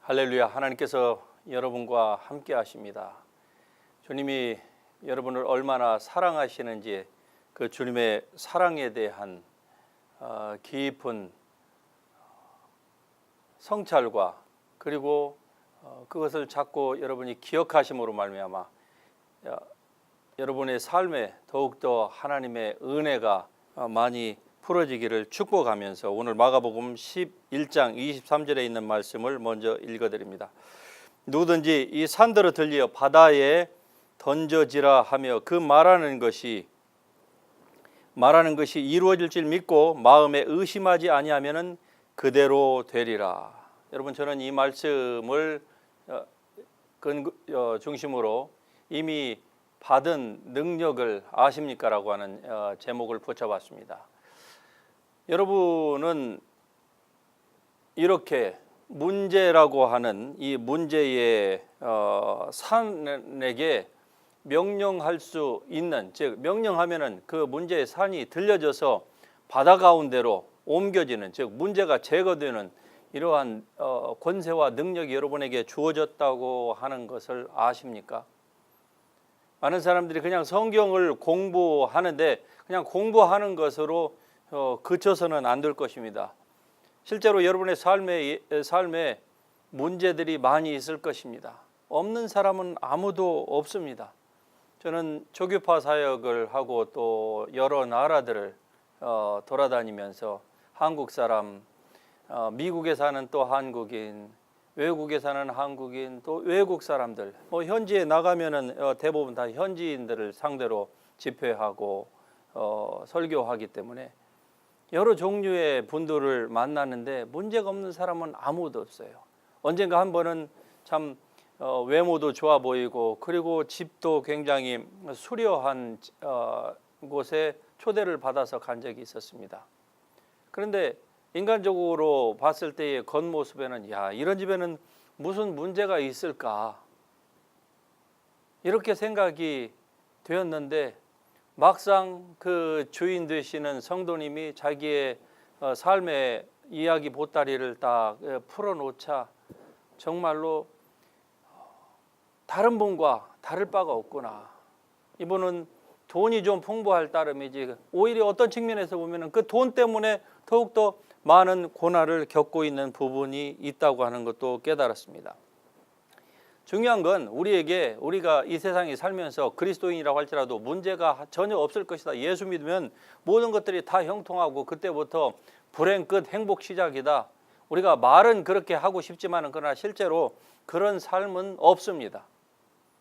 할렐루야. 하나님께서 여러분과 함께 하십니다. 주님이 여러분을 얼마나 사랑하시는지 그 주님의 사랑에 대한 깊은 성찰과 그리고 그것을 자꾸 여러분이 기억하심으로 말미암아 여러분의 삶에 더욱더 하나님의 은혜가 많이 풀어지기를 축복하면서 오늘 마가복음 11장 23절에 있는 말씀을 먼저 읽어드립니다. 누구든지 이 산더러 들려 바다에 던져지라 하며 그 말하는 것이 이루어질 줄 믿고 마음에 의심하지 아니하면은 그대로 되리라. 여러분, 저는 이 말씀을 중심으로 이미 받은 능력을 아십니까라고 하는 제목을 붙여봤습니다. 여러분은 이렇게 문제라고 하는 이 문제의 산에게 명령할 수 있는, 즉 명령하면은 그 문제의 산이 들려져서 바다 가운데로 옮겨지는, 즉 문제가 제거되는 이러한 권세와 능력이 여러분에게 주어졌다고 하는 것을 아십니까? 많은 사람들이 그냥 성경을 공부하는데 그냥 공부하는 것으로 그쳐서는 안 될 것입니다. 실제로 여러분의 삶에 문제들이 많이 있을 것입니다. 없는 사람은 아무도 없습니다. 저는 초교파 사역을 하고 또 여러 나라들을 돌아다니면서 한국 사람, 미국에 사는 또 한국인, 외국에 사는 한국인, 또 외국 사람들, 현지에 나가면은 대부분 다 현지인들을 상대로 집회하고 설교하기 때문에 여러 종류의 분들을 만나는데 문제가 없는 사람은 아무도 없어요. 언젠가 한 번은 참 외모도 좋아 보이고 그리고 집도 굉장히 수려한 곳에 초대를 받아서 간 적이 있었습니다. 그런데 인간적으로 봤을 때의 겉모습에는 이런 집에는 무슨 문제가 있을까 이렇게 생각이 되었는데 막상 그 주인 되시는 성도님이 자기의 삶의 이야기 보따리를 딱 풀어놓자 정말로 다른 분과 다를 바가 없구나. 이분은 돈이 좀 풍부할 따름이지 오히려 어떤 측면에서 보면 그 돈 때문에 더욱더 많은 고난을 겪고 있는 부분이 있다고 하는 것도 깨달았습니다. 중요한 건 우리가 이 세상에 살면서 그리스도인이라고 할지라도 문제가 전혀 없을 것이다. 예수 믿으면 모든 것들이 다 형통하고 그때부터 불행 끝 행복 시작이다. 우리가 말은 그렇게 하고 싶지만은 그러나 실제로 그런 삶은 없습니다.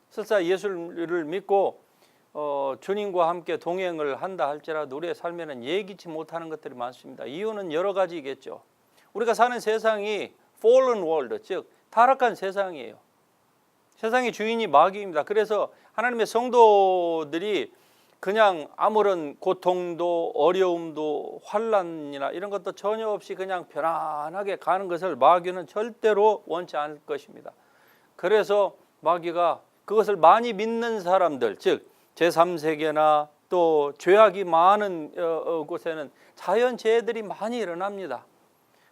설사 예수를 믿고 주님과 함께 동행을 한다 할지라도 우리의 삶에는 예기치 못하는 것들이 많습니다. 이유는 여러 가지겠죠. 우리가 사는 세상이 fallen world, 즉 타락한 세상이에요. 세상의 주인이 마귀입니다. 그래서 하나님의 성도들이 그냥 아무런 고통도 어려움도 환난이나 이런 것도 전혀 없이 그냥 편안하게 가는 것을 마귀는 절대로 원치 않을 것입니다. 그래서 마귀가 그것을 많이 믿는 사람들, 즉 제3세계나 또 죄악이 많은 곳에는 자연재해들이 많이 일어납니다.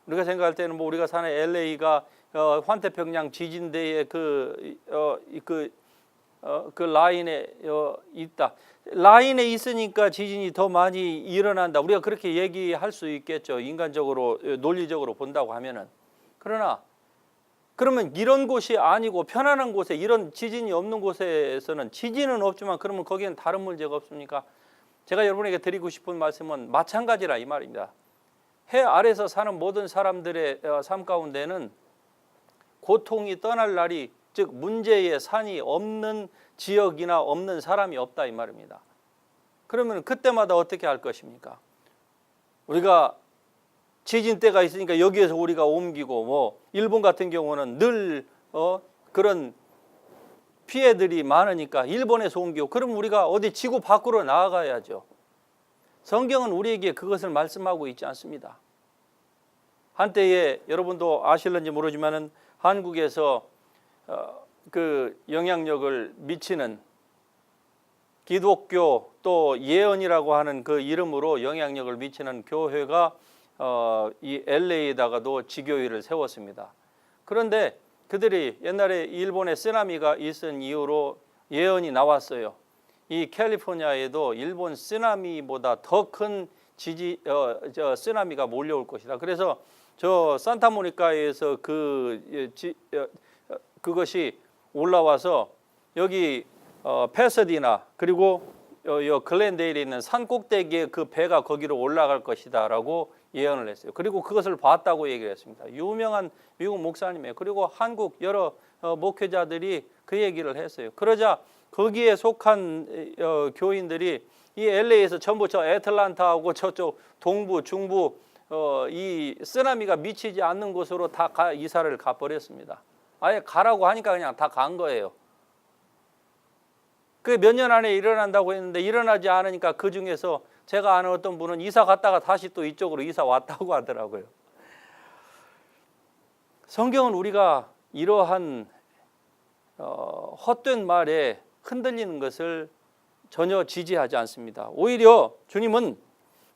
우리가 생각할 때는 우리가 사는 LA가 환태평양 지진대의 그 라인에 있다. 라인에 있으니까 지진이 더 많이 일어난다. 우리가 그렇게 얘기할 수 있겠죠. 인간적으로 논리적으로 본다고 하면은. 그러면 이런 곳이 아니고 편안한 곳에 이런 지진이 없는 곳에서는 지진은 없지만 그러면 거기는 다른 문제가 없습니까? 제가 여러분에게 드리고 싶은 말씀은 마찬가지라 이 말입니다. 해 아래서 사는 모든 사람들의 삶 가운데는 고통이 떠날 날이, 즉 문제의 산이 없는 지역이나 없는 사람이 없다 이 말입니다. 그러면 그때마다 어떻게 할 것입니까? 우리가 지진 때가 있으니까 여기에서 우리가 옮기고 일본 같은 경우는 늘 그런 피해들이 많으니까 일본에서 옮기고 그럼 우리가 어디 지구 밖으로 나아가야죠. 성경은 우리에게 그것을 말씀하고 있지 않습니다. 한때에 여러분도 아실는지 모르지만은 한국에서 그 영향력을 미치는 기독교 또 예언이라고 하는 그 이름으로 영향력을 미치는 교회가 이 LA에다가도 지교회를 세웠습니다. 그런데 그들이 옛날에 일본에 쓰나미가 있은 이후로 예언이 나왔어요. 이 캘리포니아에도 일본 쓰나미보다 더 큰 쓰나미가 몰려올 것이다. 그래서 저 산타모니카에서 그것이 올라와서 여기 패서디나 그리고 글렌데일에 있는 산 꼭대기에 그 배가 거기로 올라갈 것이다라고 예언을 했어요. 그리고 그것을 봤다고 얘기를 했습니다. 유명한 미국 목사님이에요. 그리고 한국 여러 목회자들이 그 얘기를 했어요. 그러자 거기에 속한 교인들이 이 LA에서 전부 저 애틀란타하고 저쪽 동부, 중부 이 쓰나미가 미치지 않는 곳으로 다 이사를 가버렸습니다. 아예 가라고 하니까 그냥 다 간 거예요. 그게 몇 년 안에 일어난다고 했는데 일어나지 않으니까 그 중에서 제가 아는 어떤 분은 이사 갔다가 다시 또 이쪽으로 이사 왔다고 하더라고요. 성경은 우리가 이러한 헛된 말에 흔들리는 것을 전혀 지지하지 않습니다. 오히려 주님은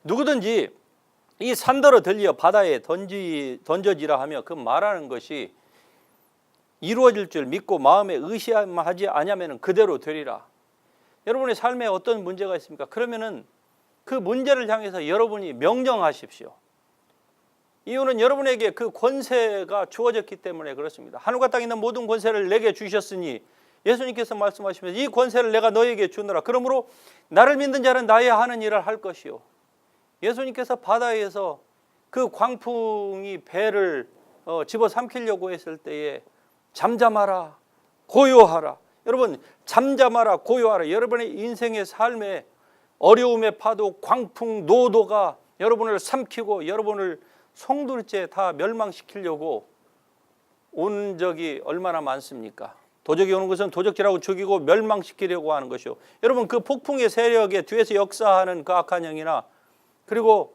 누구든지 이 산더러 들려 바다에 던져지라 하며 그 말하는 것이 이루어질 줄 믿고 마음에 의심하지 아니하면 그대로 되리라. 여러분의 삶에 어떤 문제가 있습니까? 그러면은 그 문제를 향해서 여러분이 명령하십시오. 이유는 여러분에게 그 권세가 주어졌기 때문에 그렇습니다. 하늘과 땅에 있는 모든 권세를 내게 주셨으니 예수님께서 말씀하시면서 이 권세를 내가 너에게 주노라. 그러므로 나를 믿는 자는 나의 하는 일을 할 것이요. 예수님께서 바다에서 그 광풍이 배를 집어삼키려고 했을 때에 잠잠하라, 고요하라. 여러분 잠잠하라, 고요하라. 여러분의 인생의 삶에 어려움의 파도, 광풍, 노도가 여러분을 삼키고 여러분을 송두리째 다 멸망시키려고 온 적이 얼마나 많습니까? 도적이 오는 것은 도적질하고 죽이고 멸망시키려고 하는 것이요. 여러분 그 폭풍의 세력에 뒤에서 역사하는 그 악한 영이나 그리고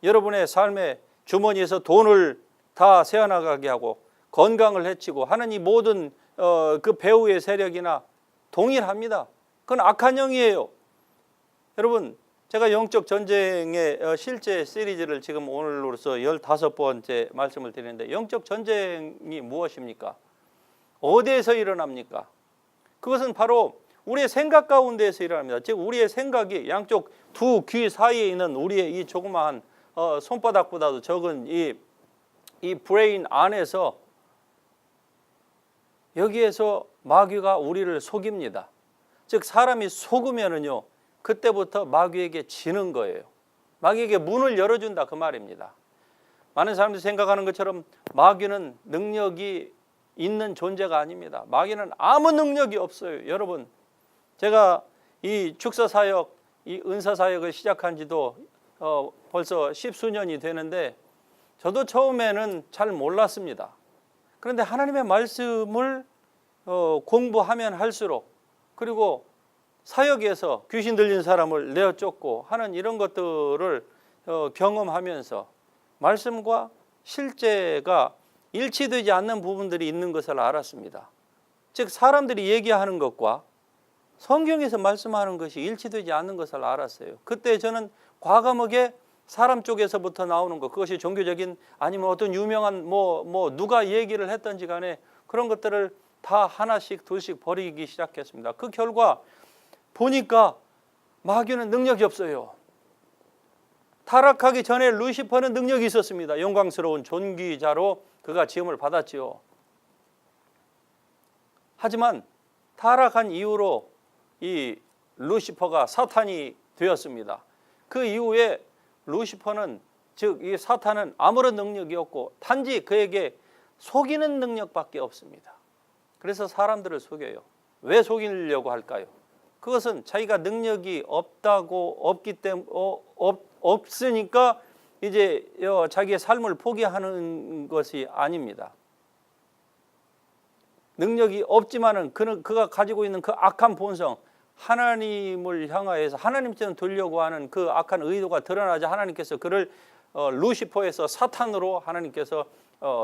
여러분의 삶의 주머니에서 돈을 다 새어나가게 하고 건강을 해치고 하는 이 모든 그 배후의 세력이나 동일합니다. 그건 악한 영이에요. 여러분 제가 영적 전쟁의 실제 시리즈를 지금 오늘로서 15번째 말씀을 드리는데 영적 전쟁이 무엇입니까? 어디에서 일어납니까? 그것은 바로 우리의 생각 가운데에서 일어납니다. 즉 우리의 생각이 양쪽 두 귀 사이에 있는 우리의 이 조그마한 손바닥보다도 적은 이 브레인 안에서 여기에서 마귀가 우리를 속입니다. 즉 사람이 속으면은요 그때부터 마귀에게 지는 거예요. 마귀에게 문을 열어준다 그 말입니다. 많은 사람들이 생각하는 것처럼 마귀는 능력이 있는 존재가 아닙니다. 마귀는 아무 능력이 없어요. 여러분 제가 이 축사사역, 이 은사사역을 시작한 지도 벌써 10수년이 되는데 저도 처음에는 잘 몰랐습니다. 그런데 하나님의 말씀을 공부하면 할수록 그리고 사역에서 귀신 들린 사람을 내어 쫓고 하는 이런 것들을 경험하면서 말씀과 실제가 일치되지 않는 부분들이 있는 것을 알았습니다. 즉 사람들이 얘기하는 것과 성경에서 말씀하는 것이 일치되지 않는 것을 알았어요. 그때 저는 과감하게 사람 쪽에서부터 나오는 것, 그것이 종교적인 아니면 어떤 유명한 누가 얘기를 했던지 간에 그런 것들을 다 하나씩 둘씩 버리기 시작했습니다. 그 결과 보니까 마귀는 능력이 없어요. 타락하기 전에 루시퍼는 능력이 있었습니다. 영광스러운 존귀자로 그가 지음을 받았지요. 하지만 타락한 이후로 이 루시퍼가 사탄이 되었습니다. 그 이후에 루시퍼는 즉 이 사탄은 아무런 능력이 없고 단지 그에게 속이는 능력밖에 없습니다. 그래서 사람들을 속여요. 왜 속이려고 할까요? 그것은 자기가 능력이 없으니까 이제 자기의 삶을 포기하는 것이 아닙니다. 능력이 없지만은 그가 가지고 있는 그 악한 본성, 하나님을 향하여서 하나님처럼 되려고 하는 그 악한 의도가 드러나자 하나님께서 그를 루시퍼에서 사탄으로 하나님께서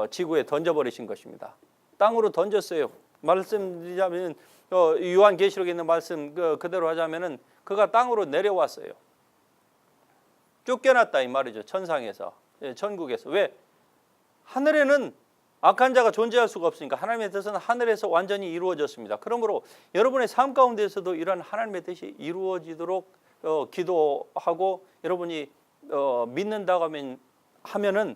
지구에 던져버리신 것입니다. 땅으로 던졌어요. 말씀드리자면 요한계시록에 있는 말씀 그대로 하자면은 그가 땅으로 내려왔어요. 쫓겨났다 이 말이죠. 천상에서, 천국에서. 왜? 하늘에는 악한 자가 존재할 수가 없으니까 하나님의 뜻은 하늘에서 완전히 이루어졌습니다. 그러므로 여러분의 삶 가운데서도 이런 하나님의 뜻이 이루어지도록 기도하고 여러분이 믿는다고 하면은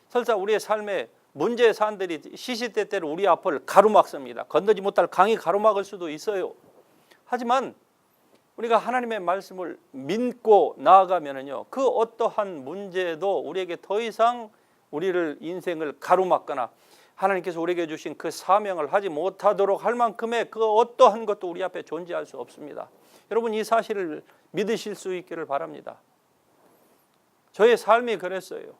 설사 우리의 삶에 문제의 사안들이 시시때때로 우리 앞을 가로막습니다. 건너지 못할 강이 가로막을 수도 있어요. 하지만 우리가 하나님의 말씀을 믿고 나아가면은요, 그 어떠한 문제도 우리에게 더 이상 우리를 인생을 가로막거나 하나님께서 우리에게 주신 그 사명을 하지 못하도록 할 만큼의 그 어떠한 것도 우리 앞에 존재할 수 없습니다. 여러분, 이 사실을 믿으실 수 있기를 바랍니다. 저의 삶이 그랬어요.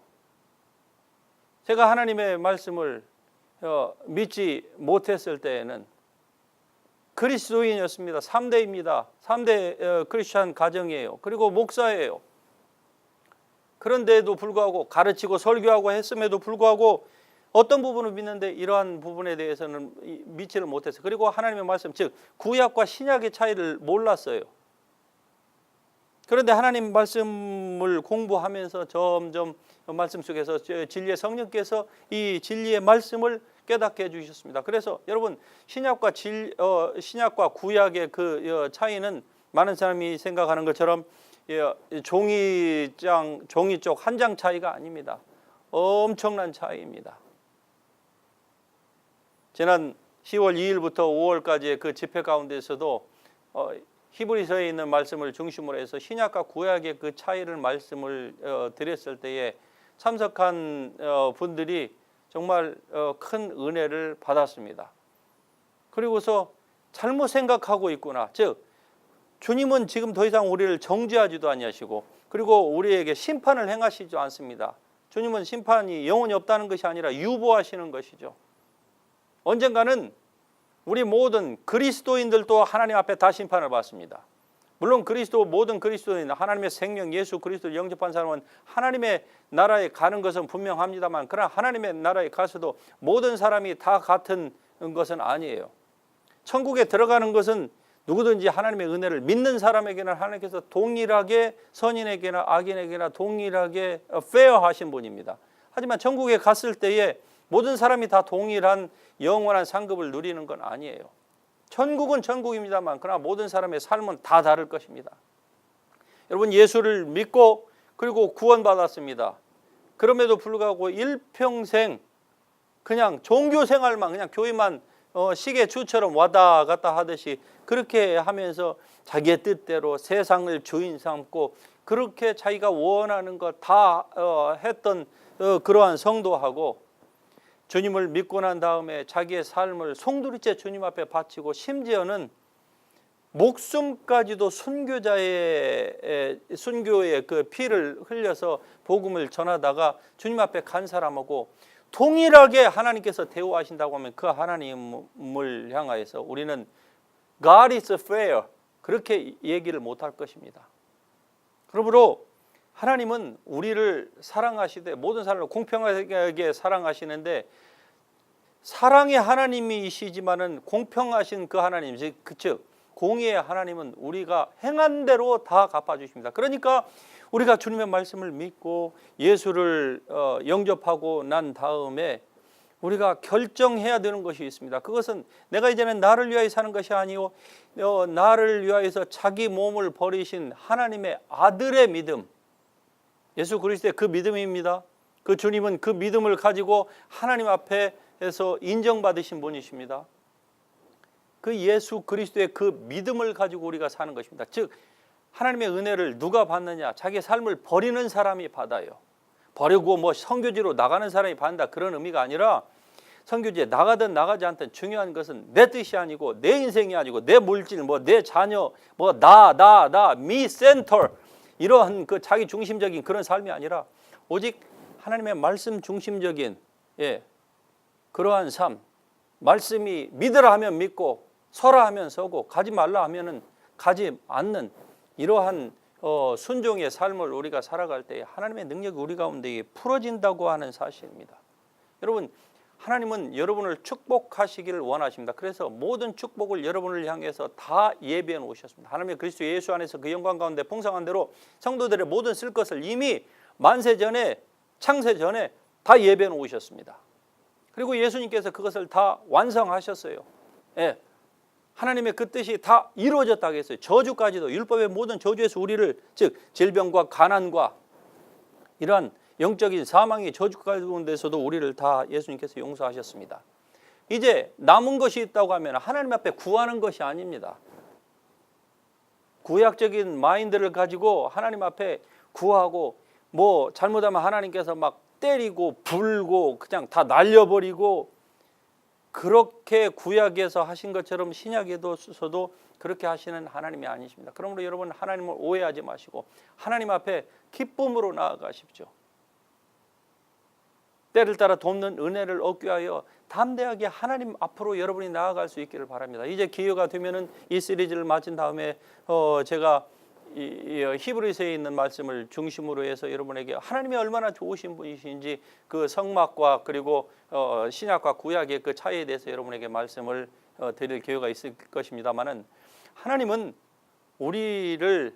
제가 하나님의 말씀을 믿지 못했을 때에는 그리스도인이었습니다. 3대입니다. 3대 크리스찬 가정이에요. 그리고 목사예요. 그런데도 불구하고 가르치고 설교하고 했음에도 불구하고 어떤 부분을 믿는데 이러한 부분에 대해서는 믿지를 못했어요. 그리고 하나님의 말씀, 즉 구약과 신약의 차이를 몰랐어요. 그런데 하나님 말씀을 공부하면서 점점 말씀 속에서 진리의 성령께서 이 진리의 말씀을 깨닫게 해주셨습니다. 그래서 여러분, 신약과 구약의 그 차이는 많은 사람이 생각하는 것처럼 종이 쪽 한 장 차이가 아닙니다. 엄청난 차이입니다. 지난 10월 2일부터 5월까지의 그 집회 가운데서도 히브리서에 있는 말씀을 중심으로 해서 신약과 구약의 그 차이를 말씀을 드렸을 때에 참석한 분들이 정말 큰 은혜를 받았습니다. 그리고서 잘못 생각하고 있구나. 즉 주님은 지금 더 이상 우리를 정죄하지도 아니하시고 그리고 우리에게 심판을 행하시지 않습니다. 주님은 심판이 영원히 없다는 것이 아니라 유보하시는 것이죠. 언젠가는 우리 모든 그리스도인들도 하나님 앞에 다 심판을 받습니다. 물론 모든 그리스도인, 하나님의 생명 예수 그리스도를 영접한 사람은 하나님의 나라에 가는 것은 분명합니다만, 그러나 하나님의 나라에 가서도 모든 사람이 다 같은 것은 아니에요. 천국에 들어가는 것은 누구든지 하나님의 은혜를 믿는 사람에게는 하나님께서 동일하게 선인에게나 악인에게나 동일하게 페어하신 분입니다. 하지만 천국에 갔을 때에 모든 사람이 다 동일한 영원한 상급을 누리는 건 아니에요. 천국은 천국입니다만 그러나 모든 사람의 삶은 다 다를 것입니다. 여러분, 예수를 믿고 그리고 구원받았습니다. 그럼에도 불구하고 일평생 그냥 종교생활만, 그냥 교회만 시계추처럼 왔다 갔다 하듯이 그렇게 하면서 자기의 뜻대로 세상을 주인 삼고 그렇게 자기가 원하는 것 다 했던 그러한 성도하고, 주님을 믿고 난 다음에 자기의 삶을 송두리째 주님 앞에 바치고 심지어는 목숨까지도 순교의 그 피를 흘려서 복음을 전하다가 주님 앞에 간 사람하고 동일하게 하나님께서 대우하신다고 하면 그 하나님을 향하여서 우리는 God is fair 그렇게 얘기를 못할 것입니다. 그러므로 하나님은 우리를 사랑하시되 모든 사람을 공평하게 사랑하시는데, 사랑의 하나님이시지만은 공평하신 그 하나님, 즉 공의의 하나님은 우리가 행한 대로 다 갚아주십니다. 그러니까 우리가 주님의 말씀을 믿고 예수를 영접하고 난 다음에 우리가 결정해야 되는 것이 있습니다. 그것은 내가 이제는 나를 위하여 사는 것이 아니요 나를 위하여서 자기 몸을 버리신 하나님의 아들의 믿음, 예수 그리스도의 그 믿음입니다. 그 주님은 그 믿음을 가지고 하나님 앞에서 인정받으신 분이십니다. 그 예수 그리스도의 그 믿음을 가지고 우리가 사는 것입니다. 즉 하나님의 은혜를 누가 받느냐? 자기 삶을 버리는 사람이 받아요. 버리고 선교지로 나가는 사람이 받는다 그런 의미가 아니라, 선교지에 나가든 나가지 않든 중요한 것은 내 뜻이 아니고 내 인생이 아니고 내 물질, 내 자녀, me center 이러한 그 자기 중심적인 그런 삶이 아니라 오직 하나님의 말씀 중심적인 그러한 삶, 말씀이 믿으라 하면 믿고 서라 하면 서고 가지 말라 하면은 가지 않는 이러한 순종의 삶을 우리가 살아갈 때 하나님의 능력이 우리 가운데 풀어진다고 하는 사실입니다. 여러분, 하나님은 여러분을 축복하시기를 원하십니다. 그래서 모든 축복을 여러분을 향해서 다 예비해 놓으셨습니다. 하나님의 그리스도 예수 안에서 그 영광 가운데 풍성한 대로 성도들의 모든 쓸 것을 이미 만세 전에 창세 전에 다 예비해 놓으셨습니다. 그리고 예수님께서 그것을 다 완성하셨어요. 예. 하나님의 그 뜻이 다 이루어졌다고 했어요. 저주까지도, 율법의 모든 저주에서 우리를, 즉 질병과 가난과 이러한 영적인 사망의 저주 가운데서도 우리를 다 예수님께서 용서하셨습니다. 이제 남은 것이 있다고 하면 하나님 앞에 구하는 것이 아닙니다. 구약적인 마인드를 가지고 하나님 앞에 구하고, 뭐 잘못하면 하나님께서 막 때리고 불고 그냥 다 날려버리고, 그렇게 구약에서 하신 것처럼 신약에서도 그렇게 하시는 하나님이 아니십니다. 그러므로 여러분, 하나님을 오해하지 마시고 하나님 앞에 기쁨으로 나아가십시오. 때를 따라 돕는 은혜를 얻기 위하여 담대하게 하나님 앞으로 여러분이 나아갈 수 있기를 바랍니다. 이제 기회가 되면은 이 시리즈를 마친 다음에 제가 이 히브리서에 있는 말씀을 중심으로 해서 여러분에게 하나님이 얼마나 좋으신 분이신지, 그 성막과 그리고 신약과 구약의 그 차이에 대해서 여러분에게 말씀을 드릴 기회가 있을 것입니다만은, 하나님은 우리를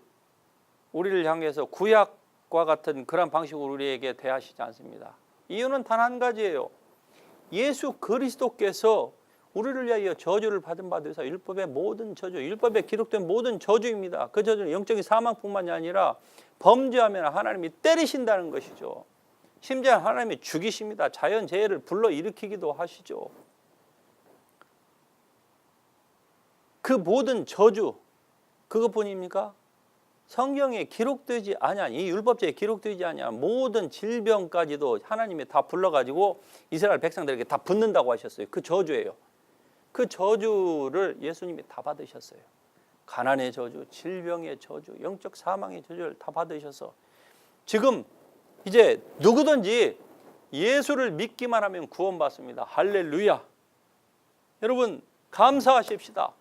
향해서 구약과 같은 그런 방식으로 우리에게 대하시지 않습니다. 이유는 단 한 가지예요. 예수 그리스도께서 우리를 위하여 저주를 받은 바 되사 율법의 모든 저주, 율법에 기록된 모든 저주입니다. 그 저주는 영적인 사망뿐만이 아니라 범죄하면 하나님이 때리신다는 것이죠. 심지어 하나님이 죽이십니다. 자연재해를 불러일으키기도 하시죠. 그 모든 저주, 그것뿐입니까? 성경에 기록되지 아니한, 이 율법제에 기록되지 아니한 모든 질병까지도 하나님이 다 불러가지고 이스라엘 백성들에게 다 붓는다고 하셨어요. 그 저주예요. 그 저주를 예수님이 다 받으셨어요. 가난의 저주, 질병의 저주, 영적 사망의 저주를 다 받으셔서 지금 이제 누구든지 예수를 믿기만 하면 구원받습니다. 할렐루야. 여러분 감사하십시다.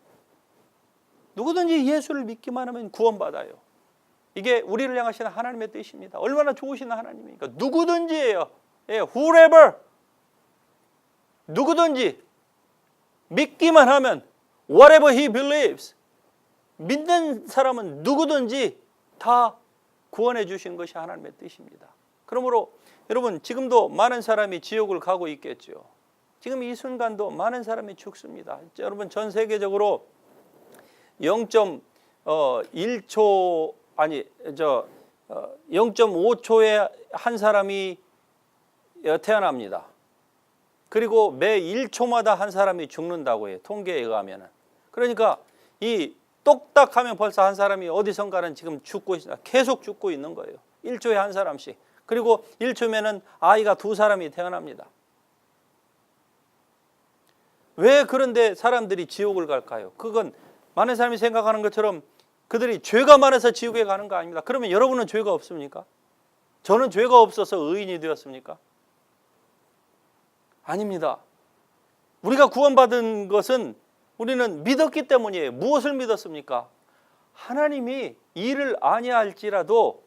누구든지 예수를 믿기만 하면 구원받아요. 이게 우리를 향하시는 하나님의 뜻입니다. 얼마나 좋으신 하나님입니까? 누구든지예요. 예, whoever, 누구든지 믿기만 하면, whatever he believes, 믿는 사람은 누구든지 다 구원해 주신 것이 하나님의 뜻입니다. 그러므로 여러분, 지금도 많은 사람이 지옥을 가고 있겠죠. 지금 이 순간도 많은 사람이 죽습니다. 여러분, 전 세계적으로 0.1초 아니 0.5초에 한 사람이 태어납니다. 그리고 매 1초마다 한 사람이 죽는다고 해요. 통계에 의하면. 그러니까 이 똑딱하면 벌써 한 사람이 어디선가는 지금 죽고 있습니다. 계속 죽고 있는 거예요. 1초에 한 사람씩. 그리고 1초면은 아이가 2사람이 태어납니다. 왜 그런데 사람들이 지옥을 갈까요? 그건 많은 사람이 생각하는 것처럼 그들이 죄가 많아서 지옥에 가는 거 아닙니다. 그러면 여러분은 죄가 없습니까? 저는 죄가 없어서 의인이 되었습니까? 아닙니다. 우리가 구원받은 것은 우리는 믿었기 때문이에요. 무엇을 믿었습니까? 하나님이 일을 아니할지라도,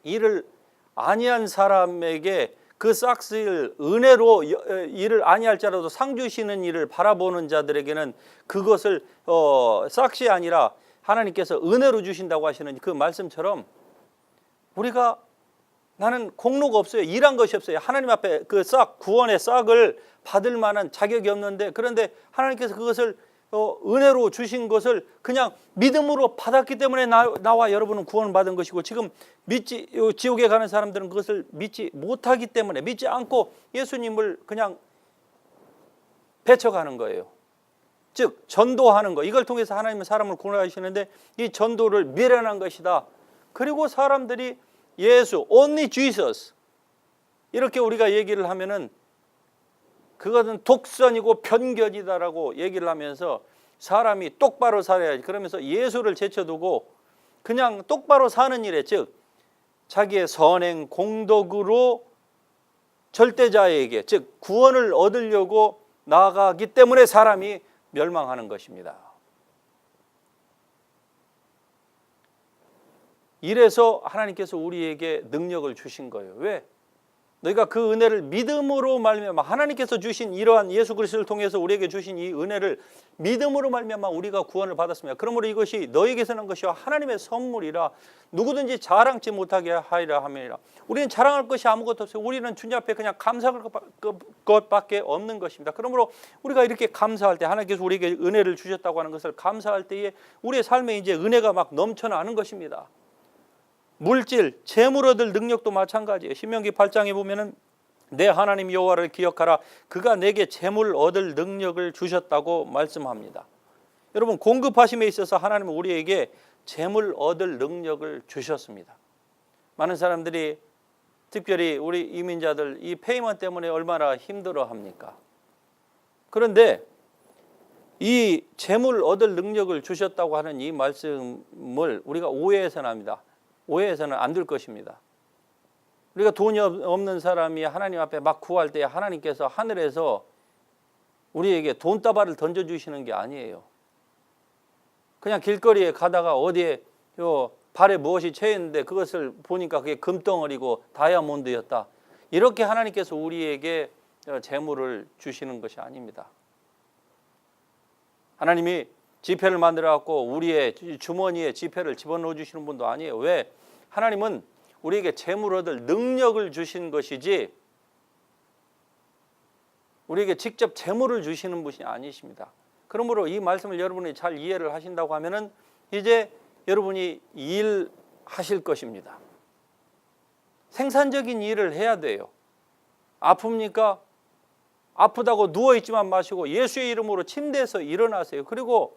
일을 아니한 사람에게 그 싹스를 은혜로 일을 아니할지라도 상 주시는 일을 바라보는 자들에게는 그것을 싹시 아니라 하나님께서 은혜로 주신다고 하시는 그 말씀처럼, 우리가 나는 공로가 없어요. 일한 것이 없어요. 하나님 앞에 그 싹, 구원의 싹을 받을 만한 자격이 없는데, 그런데 하나님께서 그것을 은혜로 주신 것을 그냥 믿음으로 받았기 때문에 나와 여러분은 구원을 받은 것이고, 지금 지옥에 가는 사람들은 그것을 믿지 못하기 때문에, 믿지 않고 예수님을 그냥 배척하는 거예요. 즉 전도하는 거, 이걸 통해서 하나님은 사람을 구원하시는데 이 전도를 미련한 것이다. 그리고 사람들이 예수, only Jesus 이렇게 우리가 얘기를 하면은 그것은 독선이고 편견이다라고 얘기를 하면서 사람이 똑바로 살아야지, 그러면서 예수를 제쳐두고 그냥 똑바로 사는 일에, 즉 자기의 선행 공덕으로 절대자에게, 즉 구원을 얻으려고 나아가기 때문에 사람이 멸망하는 것입니다. 이래서 하나님께서 우리에게 능력을 주신 거예요. 왜? 너희가 그 은혜를 믿음으로 말미암아 하나님께서 주신 이러한 예수 그리스도를 통해서 우리에게 주신 이 은혜를 믿음으로 말미암아 우리가 구원을 받았습니다. 그러므로 이것이 너희에게서 난 것이요 하나님의 선물이라 누구든지 자랑치 못하게 하리라 함이니라. 우리는 자랑할 것이 아무것도 없어요. 우리는 주님 앞에 그냥 감사할 것밖에 없는 것입니다. 그러므로 우리가 이렇게 감사할 때 하나님께서 우리에게 은혜를 주셨다고 하는 것을 감사할 때에 우리의 삶에 이제 은혜가 막 넘쳐나는 것입니다. 물질, 재물 얻을 능력도 마찬가지예요. 신명기 8장에 보면은 내 하나님 여호와를 기억하라. 그가 내게 재물 얻을 능력을 주셨다고 말씀합니다. 여러분, 공급하심에 있어서 하나님은 우리에게 재물 얻을 능력을 주셨습니다. 많은 사람들이 특별히 우리 이민자들 이 페이먼 때문에 얼마나 힘들어합니까? 그런데 이 재물 얻을 능력을 주셨다고 하는 이 말씀을 우리가 오해해서는 합니다. 오해해서는 안 될 것입니다. 우리가 돈이 없는 사람이 하나님 앞에 막 구할 때 하나님께서 하늘에서 우리에게 돈다발을 던져주시는 게 아니에요. 그냥 길거리에 가다가 어디에 발에 무엇이 채였는데 그것을 보니까 그게 금덩어리고 다이아몬드였다. 이렇게 하나님께서 우리에게 재물을 주시는 것이 아닙니다. 하나님이 지폐를 만들어 갖고 우리의 주머니에 지폐를 집어넣어 주시는 분도 아니에요. 왜? 하나님은 우리에게 재물 얻을 능력을 주신 것이지 우리에게 직접 재물을 주시는 분이 아니십니다. 그러므로 이 말씀을 여러분이 잘 이해를 하신다고 하면은 이제 여러분이 일하실 것입니다. 생산적인 일을 해야 돼요. 아픕니까? 아프다고 누워있지만 마시고 예수의 이름으로 침대에서 일어나세요. 그리고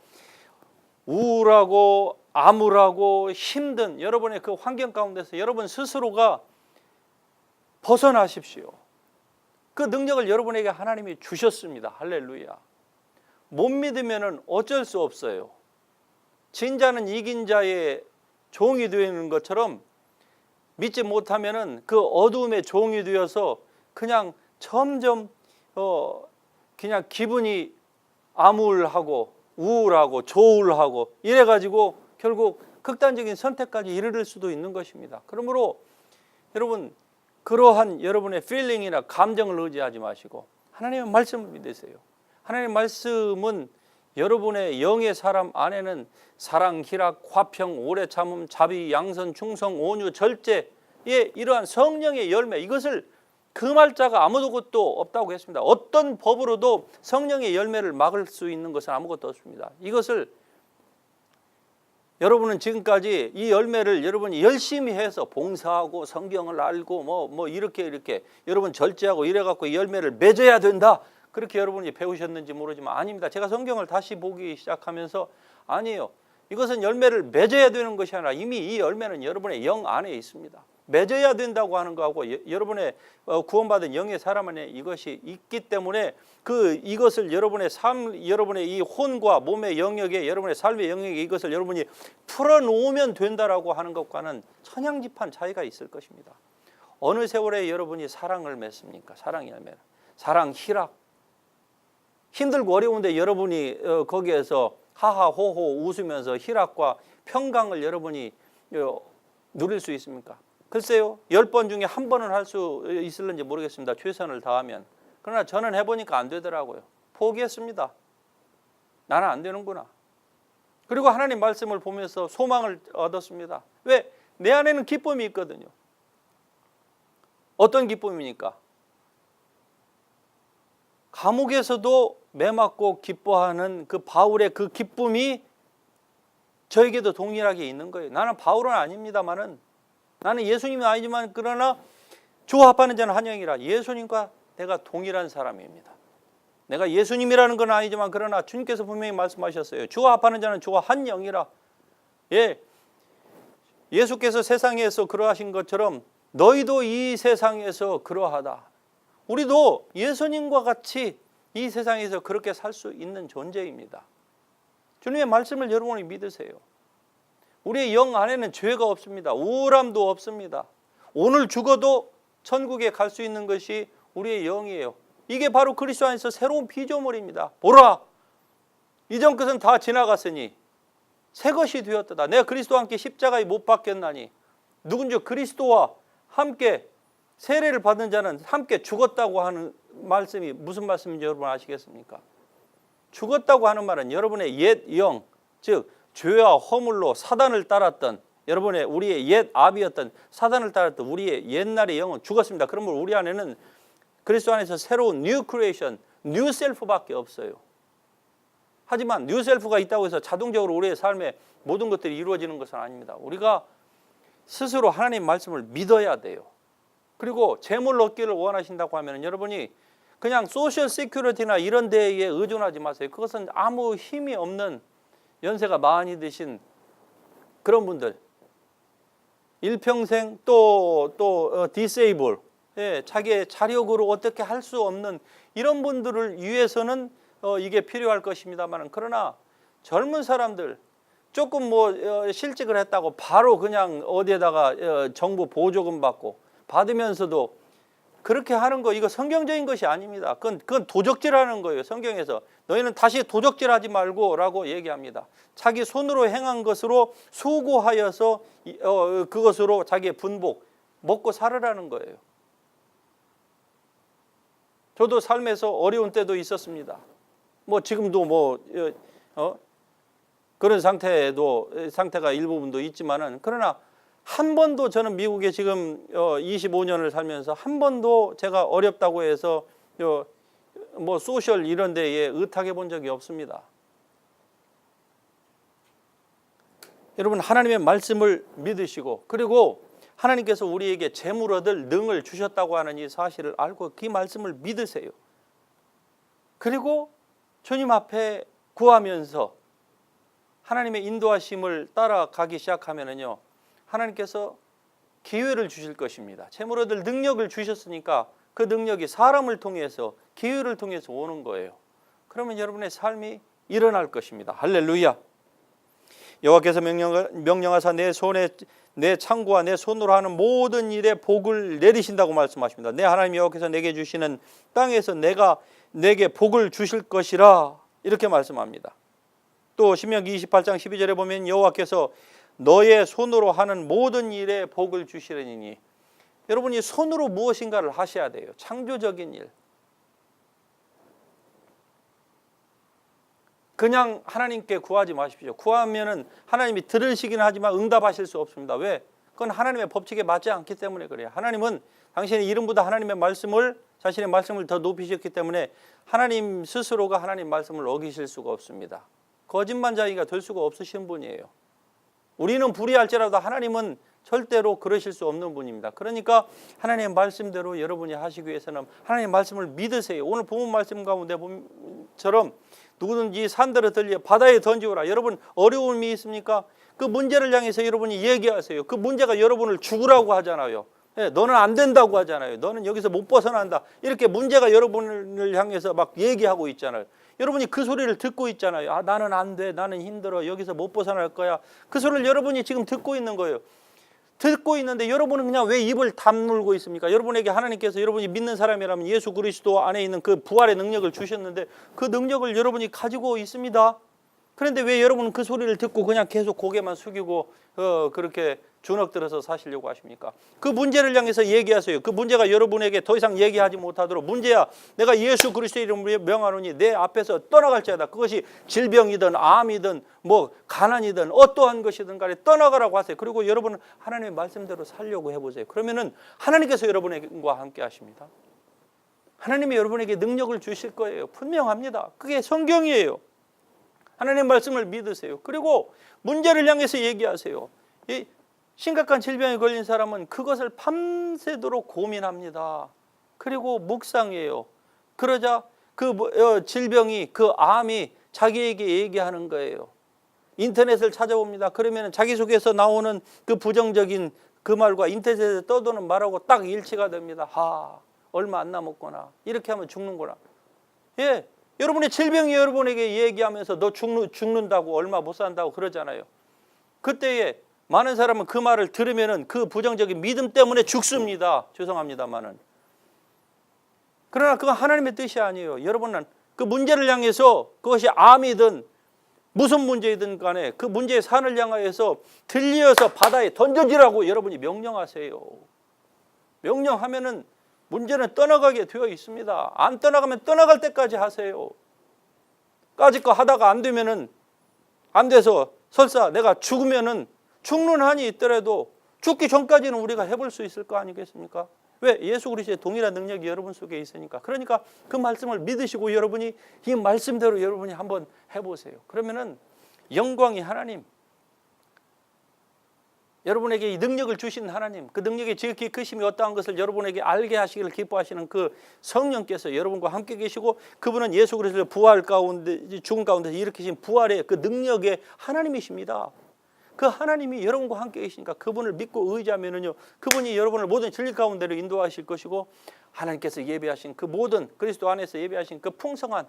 우울하고 암울하고 힘든 여러분의 그 환경 가운데서 여러분 스스로가 벗어나십시오. 그 능력을 여러분에게 하나님이 주셨습니다. 할렐루야. 못 믿으면 어쩔 수 없어요. 진 자는 이긴 자의 종이 되는 것처럼 믿지 못하면 그 어두움의 종이 되어서 그냥 점점 그냥 기분이 암울하고 우울하고 조울하고 이래가지고 결국 극단적인 선택까지 이르를 수도 있는 것입니다. 그러므로 여러분 그러한 여러분의 필링이나 감정을 의지하지 마시고 하나님의 말씀을 믿으세요. 하나님의 말씀은 여러분의 영의 사람 안에는 사랑, 희락, 화평, 오래 참음, 자비, 양선, 충성, 온유, 절제의 이러한 성령의 열매 이것을 금할 자가 아무것도 없다고 했습니다. 어떤 법으로도 성령의 열매를 막을 수 있는 것은 아무것도 없습니다. 이것을 여러분은 지금까지 이 열매를 여러분이 열심히 해서 봉사하고 성경을 알고 뭐 이렇게 여러분 절제하고 이래갖고 이 열매를 맺어야 된다. 그렇게 여러분이 배우셨는지 모르지만 아닙니다. 제가 성경을 다시 보기 시작하면서 아니에요. 이것은 열매를 맺어야 되는 것이 아니라 이미 이 열매는 여러분의 영 안에 있습니다. 맺어야 된다고 하는 거하고 여러분의 구원받은 영의 사람 안에 이것이 있기 때문에 이것을 여러분의 삶, 여러분의 이 혼과 몸의 영역에 여러분의 삶의 영역에 이것을 여러분이 풀어놓으면 된다라고 하는 것과는 천양지판 차이가 있을 것입니다. 어느 세월에 여러분이 사랑을 맺습니까? 사랑의 열매, 사랑, 희락. 힘들고 어려운데 여러분이 거기에서 하하호호 웃으면서 희락과 평강을 여러분이 누릴 수 있습니까? 글쎄요, 10번 중에 한 번은 할 수 있을는지 모르겠습니다. 최선을 다하면. 그러나 저는 해보니까 안 되더라고요. 포기했습니다. 나는 안 되는구나. 그리고 하나님 말씀을 보면서 소망을 얻었습니다. 왜? 내 안에는 기쁨이 있거든요. 어떤 기쁨입니까? 감옥에서도 매맞고 기뻐하는 그 바울의 그 기쁨이 저에게도 동일하게 있는 거예요. 나는 바울은 아닙니다만은 나는 예수님은 아니지만 그러나 주와 합하는 자는 한 영이라 예수님과 내가 동일한 사람입니다. 내가 예수님이라는 건 아니지만 그러나 주님께서 분명히 말씀하셨어요. 주와 합하는 자는 주와 한 영이라. 예, 예수께서 세상에서 그러하신 것처럼 너희도 이 세상에서 그러하다. 우리도 예수님과 같이 이 세상에서 그렇게 살 수 있는 존재입니다. 주님의 말씀을 여러분이 믿으세요. 우리의 영 안에는 죄가 없습니다. 우울함도 없습니다. 오늘 죽어도 천국에 갈 수 있는 것이 우리의 영이에요. 이게 바로 그리스도 안에서 새로운 피조물입니다. 보라, 이전 것은 다 지나갔으니 새 것이 되었다. 내가 그리스도와 함께 십자가에 못 박혔나니 누군지 그리스도와 함께 세례를 받은 자는 함께 죽었다고 하는 말씀이 무슨 말씀인지 여러분 아시겠습니까? 죽었다고 하는 말은 여러분의 옛 영, 즉 죄와 허물로 사단을 따랐던 여러분의 우리의 옛 아비였던 사단을 따랐던 우리의 옛날의 영은 죽었습니다. 그러면 우리 안에는 그리스도 안에서 새로운 뉴 크리에이션, 뉴 셀프밖에 없어요. 하지만 뉴 셀프가 있다고 해서 자동적으로 우리의 삶에 모든 것들이 이루어지는 것은 아닙니다. 우리가 스스로 하나님 말씀을 믿어야 돼요. 그리고 재물 얻기를 원하신다고 하면 여러분이 그냥 소셜 시큐리티나 이런 데에 의존하지 마세요. 그것은 아무 힘이 없는 연세가 많이 드신 그런 분들, 일평생 또 디세이블, 자기의 자력으로 어떻게 할 수 없는 이런 분들을 위해서는 이게 필요할 것입니다만, 그러나 젊은 사람들 조금 실직을 했다고 바로 그냥 어디에다가 정부 보조금 받으면서도 그렇게 하는 거, 이거 성경적인 것이 아닙니다. 그건 도적질하는 거예요. 성경에서 너희는 다시 도적질하지 말고 라고 얘기합니다. 자기 손으로 행한 것으로 수고하여서 그것으로 자기의 분복 먹고 살으라는 거예요. 저도 삶에서 어려운 때도 있었습니다. 지금도 그런 상태가 일부분도 있지만은, 그러나 한 번도 저는 미국에 지금 25년을 살면서 한 번도 제가 어렵다고 해서 소셜 이런 데에 의탁해 본 적이 없습니다. 여러분, 하나님의 말씀을 믿으시고, 그리고 하나님께서 우리에게 재물 얻을 능을 주셨다고 하는 이 사실을 알고 그 말씀을 믿으세요. 그리고 주님 앞에 구하면서 하나님의 인도하심을 따라가기 시작하면은요, 하나님께서 기회를 주실 것입니다. 재물 얻을 능력을 주셨으니까 그 능력이 사람을 통해서, 기회를 통해서 오는 거예요. 그러면 여러분의 삶이 일어날 것입니다. 할렐루야. 여호와께서 명령하사 내 창고와 내 손으로 하는 모든 일에 복을 내리신다고 말씀하십니다. 내 하나님 여호와께서 내게 주시는 땅에서 내게 복을 주실 것이라, 이렇게 말씀합니다. 또 신명기 28장 12절에 보면 여호와께서 너의 손으로 하는 모든 일에 복을 주시려니니, 여러분이 손으로 무엇인가를 하셔야 돼요. 창조적인 일. 그냥 하나님께 구하지 마십시오. 구하면은 하나님이 들으시긴 하지만 응답하실 수 없습니다. 왜? 그건 하나님의 법칙에 맞지 않기 때문에 그래요. 하나님은 당신의 이름보다 하나님의 말씀을, 자신의 말씀을 더 높이셨기 때문에 하나님 스스로가 하나님 말씀을 어기실 수가 없습니다. 거짓말쟁이가 될 수가 없으신 분이에요. 우리는 불의할지라도 하나님은 절대로 그러실 수 없는 분입니다. 그러니까 하나님의 말씀대로 여러분이 하시기 위해서는 하나님의 말씀을 믿으세요. 오늘 본문 말씀 가운데 처럼 누구든지 산들을 들려 바다에 던지오라. 여러분 어려움이 있습니까? 그 문제를 향해서 여러분이 얘기하세요. 그 문제가 여러분을 죽으라고 하잖아요. 너는 안 된다고 하잖아요. 너는 여기서 못 벗어난다. 이렇게 문제가 여러분을 향해서 막 얘기하고 있잖아요. 여러분이 그 소리를 듣고 있잖아요. 나는 안 돼. 나는 힘들어. 여기서 못 벗어날 거야. 그 소리를 여러분이 지금 듣고 있는 거예요. 듣고 있는데 여러분은 그냥 왜 입을 다물고 있습니까? 여러분에게 하나님께서 여러분이 믿는 사람이라면 예수 그리스도 안에 있는 그 부활의 능력을 주셨는데 그 능력을 여러분이 가지고 있습니다. 그런데 왜 여러분은 그 소리를 듣고 그냥 계속 고개만 숙이고 그렇게 주눅들어서 사시려고 하십니까? 그 문제를 향해서 얘기하세요. 그 문제가 여러분에게 더 이상 얘기하지 못하도록, 문제야 내가 예수 그리스도의 이름으로 명하노니 내 앞에서 떠나갈지어다. 그것이 질병이든 암이든 가난이든 어떠한 것이든 간에 떠나가라고 하세요. 그리고 여러분은 하나님의 말씀대로 살려고 해보세요. 그러면은 하나님께서 여러분과 함께 하십니다. 하나님이 여러분에게 능력을 주실 거예요. 분명합니다. 그게 성경이에요. 하나님의 말씀을 믿으세요. 그리고 문제를 향해서 얘기하세요. 이 심각한 질병에 걸린 사람은 그것을 밤새도록 고민합니다. 그리고 묵상해요. 그러자 그 질병이, 그 암이 자기에게 얘기하는 거예요. 인터넷을 찾아봅니다. 그러면 자기속에서 나오는 그 부정적인 그 말과 인터넷에 떠도는 말하고 딱 일치가 됩니다. 얼마 안 남았구나. 이렇게 하면 죽는구나. 여러분의 질병이 여러분에게 얘기하면서 너 죽는다고, 얼마 못 산다고 그러잖아요. 그때에 많은 사람은 그 말을 들으면은 그 부정적인 믿음 때문에 죽습니다. 죄송합니다만은. 그러나 그건 하나님의 뜻이 아니에요. 여러분은 그 문제를 향해서, 그것이 암이든 무슨 문제이든 간에 그 문제의 산을 향하여서 들려서 바다에 던져지라고 여러분이 명령하세요. 명령하면은 문제는 떠나가게 되어 있습니다. 안 떠나가면 떠나갈 때까지 하세요. 까짓 거 하다가 안 되면은 안 돼서 설사 내가 죽으면은 죽는 한이 있더라도 죽기 전까지는 우리가 해볼 수 있을 거 아니겠습니까? 왜? 예수 그리스도의 동일한 능력이 여러분 속에 있으니까. 그러니까 그 말씀을 믿으시고 여러분이 이 말씀대로 여러분이 한번 해보세요. 그러면은 영광이 하나님, 여러분에게 이 능력을 주신 하나님, 그 능력의 지극히 크심이 어떠한 것을 여러분에게 알게 하시기를 기뻐하시는 그 성령께서 여러분과 함께 계시고, 그분은 예수 그리스도의 부활 가운데, 죽음 가운데서 일으키신 부활의 그 능력의 하나님이십니다. 그 하나님이 여러분과 함께 계시니까 그분을 믿고 의지하면은요, 그분이 여러분을 모든 진리 가운데로 인도하실 것이고, 하나님께서 예배하신 그 모든 그리스도 안에서 예배하신 그 풍성한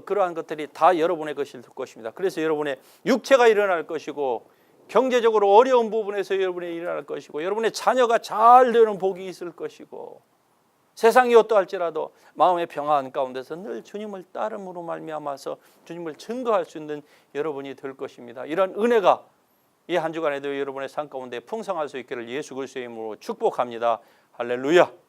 그러한 것들이 다 여러분의 것일 것입니다. 그래서 여러분의 육체가 일어날 것이고, 경제적으로 어려운 부분에서 여러분이 일어날 것이고, 여러분의 자녀가 잘 되는 복이 있을 것이고, 세상이 어떠할지라도 마음의 평안 가운데서 늘 주님을 따름으로 말미암아서 주님을 증거할 수 있는 여러분이 될 것입니다. 이런 은혜가 이 한 주간에도 여러분의 삶 가운데 풍성할 수 있기를 예수 그리스도의 이름으로 축복합니다. 할렐루야.